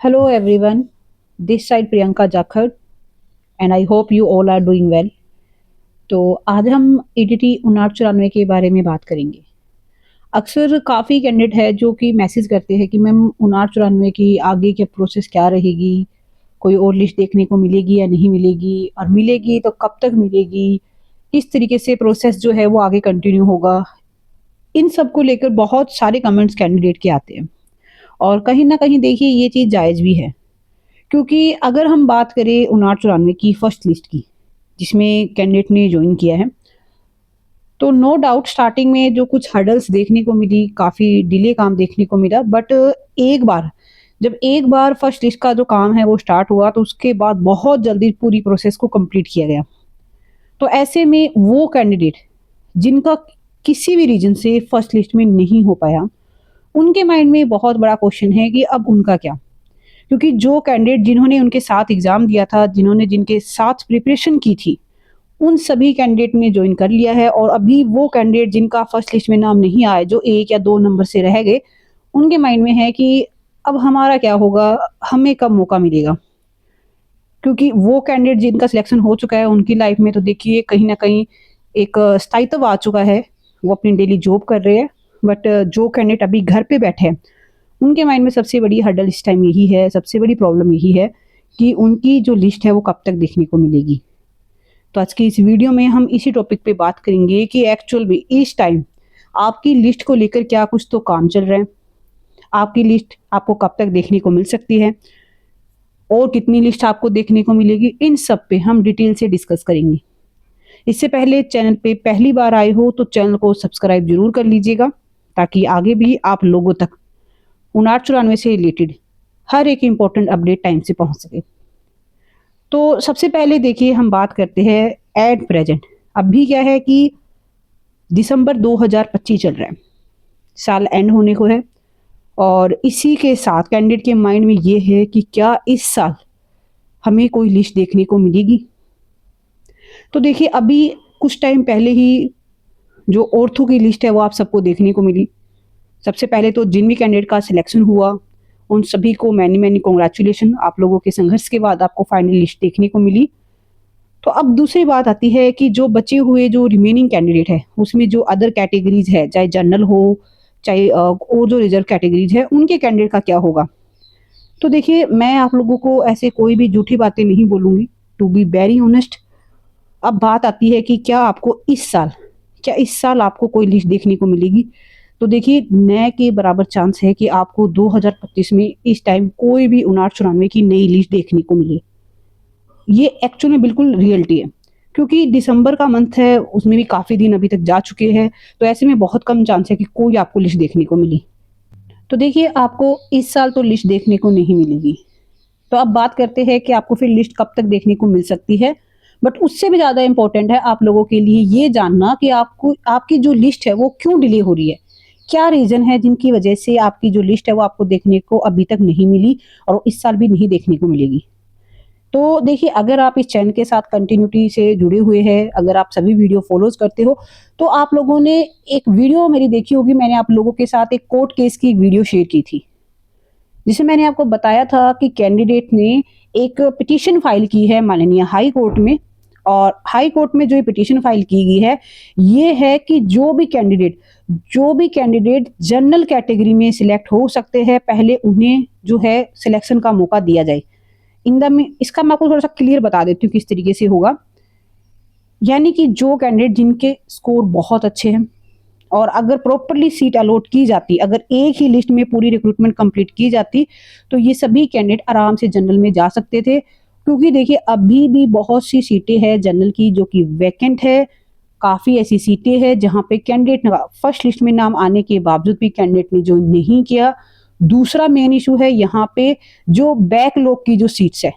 Hello everyone, this side Priyanka Jakhar and I hope you all are doing well. तो आज हम ETT 5994 के बारे में बात करेंगे। अक्सर काफ़ी कैंडिडेट है जो कि मैसेज करते हैं कि मैम 5994 की आगे की प्रोसेस क्या रहेगी? कोई और लिस्ट देखने को मिलेगी या नहीं मिलेगी? और मिलेगी तो कब तक मिलेगी? किस तरीके से प्रोसेस जो है वो आगे कंटिन्यू होगा? इन सब को लेकर बहुत सारे कमेंट्स कैंडिडेट के आते हैं और कहीं न कहीं देखिए ये चीज़ जायज़ भी है। क्योंकि अगर हम बात करें 5994 की फर्स्ट लिस्ट की, जिसमें कैंडिडेट ने जॉइन किया है, तो नो डाउट स्टार्टिंग में जो कुछ हर्डल्स देखने को मिली, काफ़ी डिले काम देखने को मिला बट एक बार जब एक बार फर्स्ट लिस्ट का जो काम है वो स्टार्ट हुआ, तो उसके बाद बहुत जल्दी पूरी प्रोसेस को कंप्लीट किया गया। तो ऐसे में वो कैंडिडेट जिनका किसी भी रीज़न से फर्स्ट लिस्ट में नहीं हो पाया, उनके माइंड में बहुत बड़ा क्वेश्चन है कि अब उनका क्या? क्योंकि जो कैंडिडेट जिन्होंने उनके साथ एग्ज़ाम दिया था, जिन्होंने जिनके साथ प्रिपरेशन की थी, उन सभी कैंडिडेट ने जॉइन कर लिया है और अभी वो कैंडिडेट जिनका फर्स्ट लिस्ट में नाम नहीं आया, जो 1 या 2 नंबर से रह गए, उनके माइंड में है कि अब हमारा क्या होगा? हमें कब मौका मिलेगा? क्योंकि वो कैंडिडेट जिनका सिलेक्शन हो चुका है, उनकी लाइफ में तो देखिए कहीं न कहीं एक स्थायित्व आ चुका है, वो अपनी डेली जॉब कर रहे हैं। बट जो कैंडिडेट अभी घर पे बैठे हैं, उनके माइंड में सबसे बड़ी हर्डल इस टाइम यही है, सबसे बड़ी प्रॉब्लम यही है कि उनकी जो लिस्ट है वो कब तक देखने को मिलेगी। तो आज की इस वीडियो में हम इसी टॉपिक पे बात करेंगे कि एक्चुअल में इस टाइम आपकी लिस्ट को लेकर क्या कुछ तो काम चल रहा है। आपकी लिस्ट आपको कब तक देखने को मिल सकती है और कितनी लिस्ट आपको देखने को मिलेगी, इन सब पे हम डिटेल से डिस्कस करेंगे। इससे पहले चैनल पे पहली बार आए हो तो चैनल को सब्सक्राइब जरूर कर लीजिएगा, ताकि आगे भी आप लोगों तक 5994 से रिलेटेड हर एक इम्पोर्टेंट अपडेट टाइम से पहुंच सके। तो सबसे पहले देखिए हम बात करते हैं एट प्रेजेंट। अभी क्या है कि दिसंबर 2025 चल रहा है, साल एंड होने को है और इसी के साथ कैंडिडेट के माइंड में ये है कि क्या इस साल हमें कोई लिस्ट देखने को मिलेगी। तो देखिए अभी कुछ टाइम पहले ही जो ऑर्थो की लिस्ट है वो आप सबको देखने को मिली। सबसे पहले तो जिन भी कैंडिडेट का सिलेक्शन हुआ, उन सभी को मैनी मैनी कॉन्ग्रेचुलेशन। आप लोगों के संघर्ष के बाद आपको फाइनल लिस्ट देखने को मिली। तो अब दूसरी बात आती है कि जो बचे हुए जो रिमेनिंग कैंडिडेट है, उसमें जो अदर कैटेगरीज है, चाहे जनरल हो, चाहे और जो रिजर्व कैटेगरीज है, उनके कैंडिडेट का क्या होगा। तो देखिए मैं आप लोगों को ऐसे कोई भी झूठी बातें नहीं बोलूँगी, टू बी वेरी ऑनेस्ट। अब बात आती है कि क्या इस साल आपको कोई लिस्ट देखने को मिलेगी। तो देखिए न के बराबर चांस है कि आपको 2025 में इस टाइम कोई भी 5994 की नई लिस्ट देखने को मिले। ये एक्चुअल में बिल्कुल रियलिटी है, क्योंकि दिसंबर का मंथ है, उसमें भी काफ़ी दिन अभी तक जा चुके हैं। तो ऐसे में बहुत कम चांस है कि कोई आपको लिस्ट देखने को मिली। तो देखिए आपको इस साल तो लिस्ट देखने को नहीं मिलेगी। तो अब बात करते हैं कि आपको फिर लिस्ट कब तक देखने को मिल सकती है। बट उससे भी ज़्यादा इम्पोर्टेंट है आप लोगों के लिए ये जानना कि आपको आपकी जो लिस्ट है वो क्यों डिले हो रही है। क्या रीज़न है जिनकी वजह से आपकी जो लिस्ट है वो आपको देखने को अभी तक नहीं मिली और इस साल भी नहीं देखने को मिलेगी। तो देखिए अगर आप इस चैनल के साथ कंटिन्यूटी से जुड़े हुए हैं, अगर आप सभी वीडियो फॉलोज करते हो, तो आप लोगों ने एक वीडियो मेरी देखी होगी। मैंने आप लोगों के साथ एक कोर्ट केस की एक वीडियो शेयर की थी, जिसमें मैंने आपको बताया था कि कैंडिडेट ने एक पिटीशन फाइल की है माननीय हाई कोर्ट में। और हाई कोर्ट में जो ये पिटीशन फाइल की गई है, ये है कि जो भी कैंडिडेट जनरल कैटेगरी में सिलेक्ट हो सकते हैं, पहले उन्हें जो है सिलेक्शन का मौका दिया जाए। इन द में इसका मैं आपको थोड़ा सा क्लियर बता देती हूँ किस तरीके से होगा। यानी कि जो कैंडिडेट जिनके स्कोर बहुत अच्छे हैं और अगर प्रॉपरली सीट अलॉट की जाती, अगर एक ही लिस्ट में पूरी रिक्रूटमेंट कंप्लीट की जाती, तो ये सभी कैंडिडेट आराम से जनरल में जा सकते थे। क्योंकि देखिए अभी भी बहुत सी सीटें हैं जनरल की जो कि वैकेंट है। काफ़ी ऐसी सीटें हैं जहाँ पे कैंडिडेट फर्स्ट लिस्ट में नाम आने के बावजूद भी कैंडिडेट ने ज्वाइन नहीं किया। दूसरा मेन इशू है यहाँ पे जो बैकलॉग की जो सीट्स है,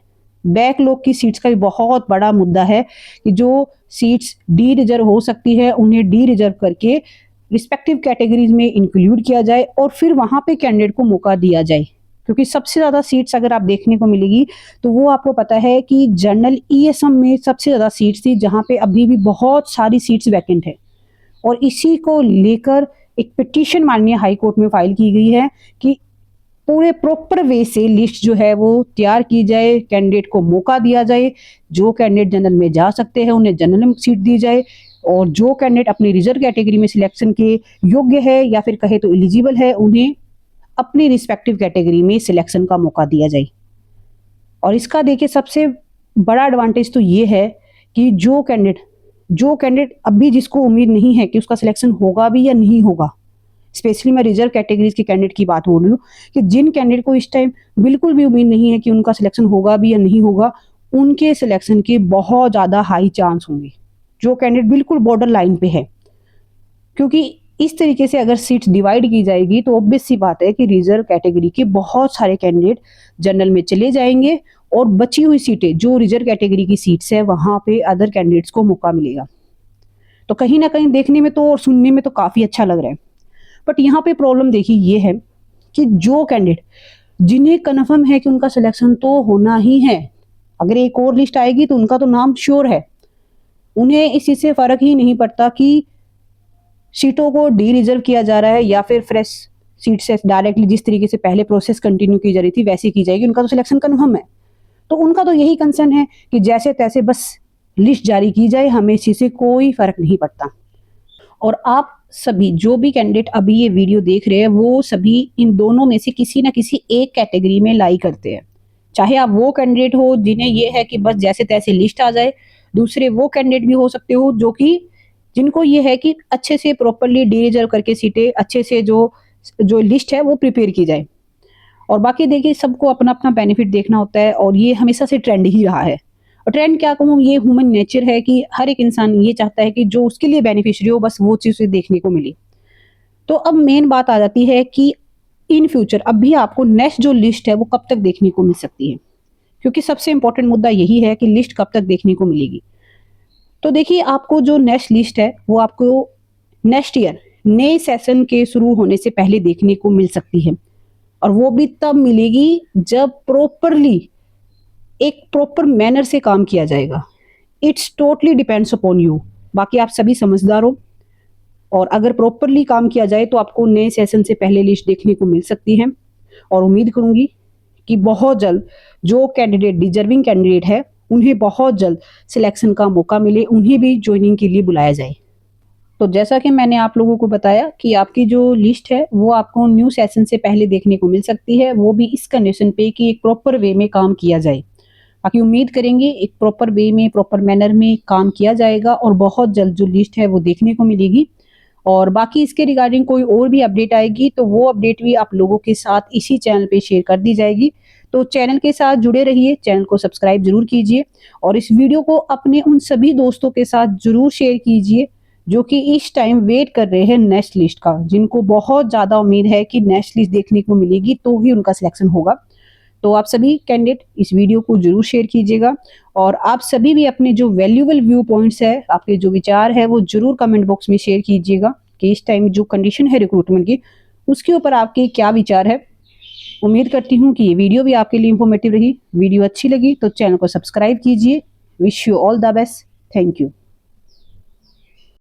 बैकलॉग की सीट्स का भी बहुत बड़ा मुद्दा है कि जो सीट्स डी रिजर्व हो सकती है, उन्हें डी रिजर्व करके रिस्पेक्टिव कैटेगरीज में इंक्लूड किया जाए और फिर वहां पे कैंडिडेट को मौका दिया जाए। क्योंकि सबसे ज़्यादा सीट्स अगर आप देखने को मिलेगी तो वो आपको पता है कि जनरल ईएसएम में सबसे ज़्यादा सीट्स थी, जहां पे अभी भी बहुत सारी सीट्स वैकेंट है। और इसी को लेकर एक पिटीशन माननीय हाई कोर्ट में फाइल की गई है कि पूरे प्रॉपर वे से लिस्ट जो है वो तैयार की जाए, कैंडिडेट को मौका दिया जाए। जो कैंडिडेट जनरल में जा सकते हैं उन्हें जनरल में सीट दी जाए, और जो कैंडिडेट अपनी रिजर्व कैटेगरी में सिलेक्शन के योग्य है या फिर कहे तो एलिजिबल है, उन्हें अपनी रिस्पेक्टिव कैटेगरी में सिलेक्शन का मौका दिया जाए। और इसका देखिए सबसे बड़ा एडवांटेज तो ये है कि जो कैंडिडेट अभी जिसको उम्मीद नहीं है कि उसका सिलेक्शन होगा भी या नहीं होगा, स्पेशली मैं रिजर्व कैटेगरीज के कैंडिडेट की बात बोल रही हूँ, कि जिन कैंडिडेट को इस टाइम बिल्कुल भी उम्मीद नहीं है कि उनका सिलेक्शन होगा भी या नहीं होगा, उनके सिलेक्शन के बहुत ज़्यादा हाई चांस होंगे। जो कैंडिडेट बिल्कुल बॉर्डर लाइन पे है, क्योंकि इस तरीके से अगर सीट्स डिवाइड की जाएगी तो ऑब्वियस सी बात है कि रिजर्व कैटेगरी के बहुत सारे कैंडिडेट जनरल में चले जाएंगे, और बची हुई सीटें जो रिजर्व कैटेगरी की सीट्स है वहां पे अदर कैंडिडेट्स को मौका मिलेगा। तो कहीं ना कहीं देखने में तो और सुनने में तो काफी अच्छा लग रहा है, बट यहाँ पे प्रॉब्लम देखिए ये है कि जो कैंडिडेट जिन्हें कन्फर्म है कि उनका सिलेक्शन तो होना ही है, अगर एक और लिस्ट आएगी तो उनका तो नाम श्योर है, उन्हें इस चीज से फर्क ही नहीं पड़ता कि सीटों को डी रिजर्व किया जा रहा है या फिर फ्रेश सीट से डायरेक्टली जिस तरीके से पहले प्रोसेस कंटिन्यू की जा रही थी वैसे की जाएगी, उनका तो सिलेक्शन कन्फर्म है। तो उनका तो यही कंसर्न है कि जैसे तैसे बस लिस्ट जारी की जाए, हमें इस चीज से कोई फर्क नहीं पड़ता। और आप सभी जो भी कैंडिडेट अभी ये वीडियो देख रहे हैं वो सभी इन दोनों में से किसी ना किसी एक कैटेगरी में लाई करते हैं। चाहे आप वो कैंडिडेट हो जिन्हें ये है कि बस जैसे तैसे लिस्ट आ जाए, दूसरे वो कैंडिडेट भी हो सकते हो जो कि जिनको ये है कि अच्छे से प्रॉपरली डी रिजर्व करके सीटें अच्छे से जो जो लिस्ट है वो प्रिपेयर की जाए। और बाकी देखिए सबको अपना अपना बेनिफिट देखना होता है, और ये हमेशा से ट्रेंड ही रहा है। और ट्रेंड क्या कहूँ, ये ह्यूमन नेचर है कि हर एक इंसान ये चाहता है कि जो उसके लिए बेनिफिशियरी हो बस वो चीज़ देखने को मिले। तो अब मेन बात आ जाती है कि इन फ्यूचर अब भी आपको नेक्स्ट जो लिस्ट है वो कब तक देखने को मिल सकती है, क्योंकि सबसे इंपॉर्टेंट मुद्दा यही है कि लिस्ट कब तक देखने को मिलेगी। तो देखिए आपको जो नेक्स्ट लिस्ट है वो आपको नेक्स्ट ईयर नए सेशन के शुरू होने से पहले देखने को मिल सकती है, और वो भी तब मिलेगी जब प्रॉपरली एक प्रॉपर मैनर से काम किया जाएगा। It's totally depends upon you. बाकी आप सभी समझदार हो, और अगर प्रॉपरली काम किया जाए तो आपको नए सेशन से पहले लिस्ट देखने को मिल सकती है। और उम्मीद करूंगी कि बहुत जल्द जो कैंडिडेट डिजर्विंग कैंडिडेट है उन्हें बहुत जल्द सिलेक्शन का मौका मिले, उन्हें भी ज्वाइनिंग के लिए बुलाया जाए। तो जैसा कि मैंने आप लोगों को बताया कि आपकी जो लिस्ट है वो आपको न्यू सेशन से पहले देखने को मिल सकती है, वो भी इस कंडीशन पे कि एक प्रॉपर वे में काम किया जाए। बाकी उम्मीद करेंगे एक प्रॉपर वे में प्रॉपर मैनर में काम किया जाएगा और बहुत जल्द जो लिस्ट है वो देखने को मिलेगी। और बाकी इसके रिगार्डिंग कोई और भी अपडेट आएगी तो वो अपडेट भी आप लोगों के साथ इसी चैनल पे शेयर कर दी जाएगी। तो चैनल के साथ जुड़े रहिए, चैनल को सब्सक्राइब जरूर कीजिए, और इस वीडियो को अपने उन सभी दोस्तों के साथ जरूर शेयर कीजिए जो कि इस टाइम वेट कर रहे हैं नेक्स्ट लिस्ट का, जिनको बहुत ज़्यादा उम्मीद है कि नेक्स्ट लिस्ट देखने को मिलेगी तो ही उनका सिलेक्शन होगा। तो आप सभी कैंडिडेट इस वीडियो को जरूर शेयर कीजिएगा, और आप सभी भी अपने जो वैल्यूएबल व्यू पॉइंट्स है, आपके जो विचार है वो जरूर कमेंट बॉक्स में शेयर कीजिएगा कि इस टाइम जो कंडीशन है रिक्रूटमेंट की उसके ऊपर आपके क्या विचार है। उम्मीद करती हूँ कि ये वीडियो भी आपके लिए इंफॉर्मेटिव रही। वीडियो अच्छी लगी तो चैनल को सब्सक्राइब कीजिए। Wish you all the best. Thank you.